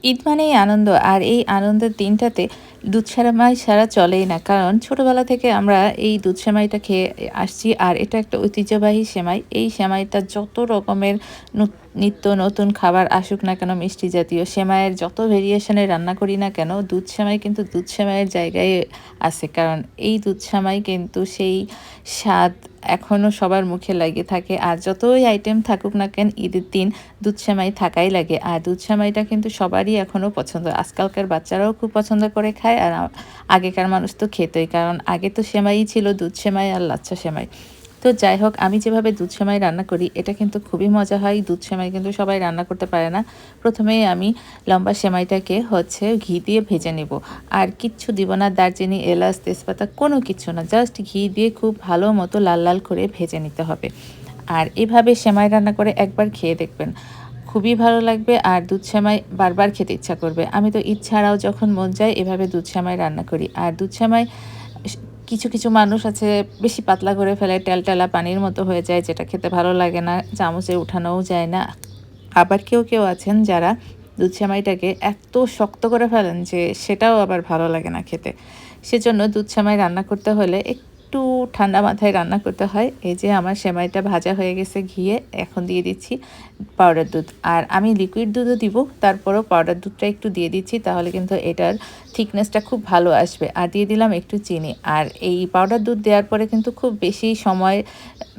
ঈদ মানেই আনন্দ। আর এই আনন্দের দিনটাতে দুধ সেমাই ছাড়া চলেই না। কারণ ছোটবেলা থেকে আমরা এই দুধ সেমাইটা খেয়ে আসছি। আর এটা একটা ঐতিহ্যবাহী সেমাই। এই সেমাইটা যত রকমের নু নিত্য নতুন খাবার আসুক না কেন, মিষ্টি জাতীয় সেমাইয়ের যত ভেরিয়েশনে রান্না করি না কেন, দুধ সেমাই কিন্তু দুধ সেমাইয়ের জায়গায় আছে। কারণ এই দুধ সেমাই কিন্তু সেই স্বাদ এখনও সবার মুখে লেগে থাকে। আর যতই আইটেম থাকুক না কেন, ঈদের দিন দুধ সেমাই থাকাই লাগে। আর দুধ সেমাইটা কিন্তু সবারই এখনও পছন্দ। আজকালকার বাচ্চারাও খুব পছন্দ করে খায়। আর আগেকার মানুষ তো খেতই। কারণ আগে তো সেমাইই ছিল, দুধ সেমাই আর লাচ্ছা সেমাই। তো যাই হোক, আমি যেভাবে দুধ সেমাই রান্না করি এটা কিন্তু খুবই মজা হয়। দুধ সেমাই কিন্তু সবাই রান্না করতে পারে না। প্রথমেই আমি লম্বা সেমাইটাকে ঘি দিয়ে ভেজে নেব। আর কিচ্ছু দিব না, দারচিনি, এলাচ, তেজপাতা কোনো কিচ্ছু না। জাস্ট ঘি দিয়ে খুব ভালো মতো লাল লাল করে ভেজে নিতে হবে। আর এভাবে সেমাই রান্না করে একবার খেয়ে দেখবেন, খুবই ভালো লাগবে। আর দুধ সেমাই বারবার খেতে ইচ্ছা করবে। আমি তো ঈদ ছাড়াও যখন মন চায় এভাবে দুধ সেমাই রান্না করি। আর দুধ সেমাই স কিছু কিছু মানুষ আছে বেশি পাতলা করে ফেলে, টেলটেলা পানির মতো হয়ে যায়, যেটা খেতে ভালো লাগে না, চামচে উঠানোও যায় না। আবার কেউ কেউ আছেন যারা দুধ সেমাইটাকে এত শক্ত করে ফেলেন যে সেটাও আবার ভালো লাগে না খেতে। সেজন্য দুধ সেমাই রান্না করতে হলে একটু ঠান্ডা মাথায় রান্না করতে হয়। এই যে আমার সেমাইটা ভাজা হয়ে গেছে ঘিয়ে, এখন দিয়ে দিচ্ছি পাউডার দুধ। আর আমি লিকুইড দুধও দিব, তারপরেও পাউডার দুধটা একটু দিয়ে দিচ্ছি, তাহলে কিন্তু এটার থিকনেসটা খুব ভালো আসবে। আর দিয়ে দিলাম একটু চিনি। আর এই পাউডার দুধ দেওয়ার পরে কিন্তু খুব বেশি সময়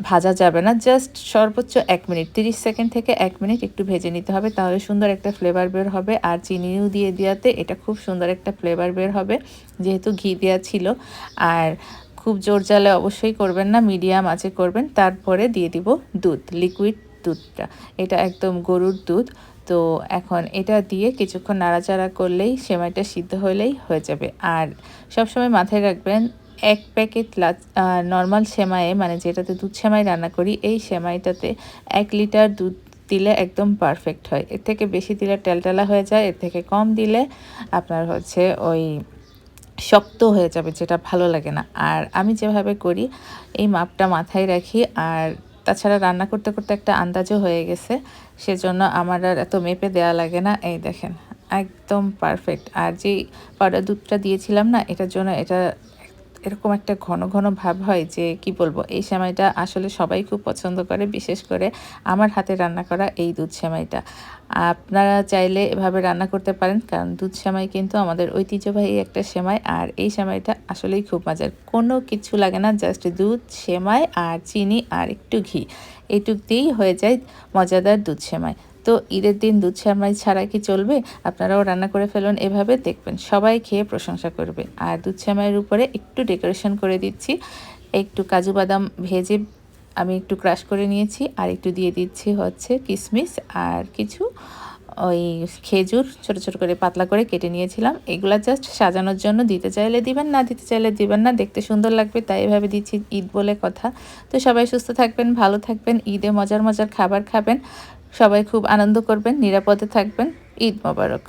ভাজা যাবে না, জাস্ট সর্বোচ্চ 1 মিনিট, 30 সেকেন্ড থেকে 1 মিনিট একটু ভেজে নিতে হবে, তাহলে সুন্দর একটা ফ্লেভার বের হবে। আর চিনিও দিয়ে দেওয়াতে এটা খুব সুন্দর একটা ফ্লেভার বের হবে, যেহেতু ঘি দেওয়া ছিল। আর খুব জোর জালে অবশ্যই করবেন না, মিডিয়াম আঁচে করবেন। তারপরে দিয়ে দিব দুধ, লিকুইড দুধটা। এটা একদম গরুর দুধ। তো এখন এটা দিয়ে কিছুক্ষণ নাড়াচাড়া করলেই সেমাইটা সিদ্ধ হলেই হয়ে যাবে। আর সবসময় মাথায় রাখবেন, 1 প্যাকেট নর্মাল সেমাইয়ে, মানে যেটাতে দুধ সেমাই রান্না করি, এই সেমাইটাতে 1 লিটার দুধ দিলে একদম পারফেক্ট হয়। এর থেকে বেশি দিলে টেলটেলা হয়ে যায়, এর থেকে কম দিলে আপনার ওই শক্ত হয়ে যাবে, যেটা ভালো লাগে না। আর আমি যেভাবে করি এই মাপটা মাথায় রাখি। আর তাছাড়া রান্না করতে করতে একটা আন্দাজও হয়ে গেছে, সেজন্য আমার আর এত মেপে দেওয়া লাগে না। এই দেখেন, একদম পারফেক্ট। আর যেই পাউডার দুধটা দিয়েছিলাম না, এটার জন্য এটা এরকম একটা ঘন ঘন ভাব হয় যে কি বলবো। এই সেমাইটা আসলে সবাই খুব পছন্দ করে, বিশেষ করে আমার হাতে রান্না করা এই দুধ সেমাইটা। আপনারা চাইলে এভাবে রান্না করতে পারেন, কারণ দুধ সেমাই কিন্তু আমাদের ঐতিহ্যবাহী একটা সেমাই। আর এই সেমাইটা আসলেই খুব মজার, কোনো কিছু লাগে না, জাস্ট দুধ, সেমাই আর চিনি আর একটু ঘি, এইটুক দিয়েই হয়ে যায় মজাদার দুধ সেমাই। তো ঈদের দিন দুধ সেমাই ছাড়া কি চলবে? আপনারাও রান্না করে ফেলুন এভাবে, দেখবেন সবাই খেয়ে প্রশংসা করবে। আর দুধ সেমাইয়ের উপরে একটু ডেকোরেশন করে দিচ্ছি, একটু কাজু বাদাম ভেজে আমি একটু ক্রাশ করে নিয়েছি। আর একটু দিয়ে দিচ্ছি কিশমিশ, আর কিছু ওই খেজুর ছোট ছোট করে পাতলা করে কেটে নিয়েছিলাম। এগুলা জাস্ট সাজানোর জন্য, দিতে চাইলে দিবেন, না দিতে চাইলে দিবেন না, দেখতে সুন্দর লাগবে তাই এভাবে দিচ্ছি, ঈদ বলে কথা। তো সবাই সুস্থ থাকবেন, ভালো থাকবেন, ঈদে মজার মজার খাবার খাবেন, সবাই খুব আনন্দ করবেন, নিরাপদে থাকবেন। ঈদ মোবারক।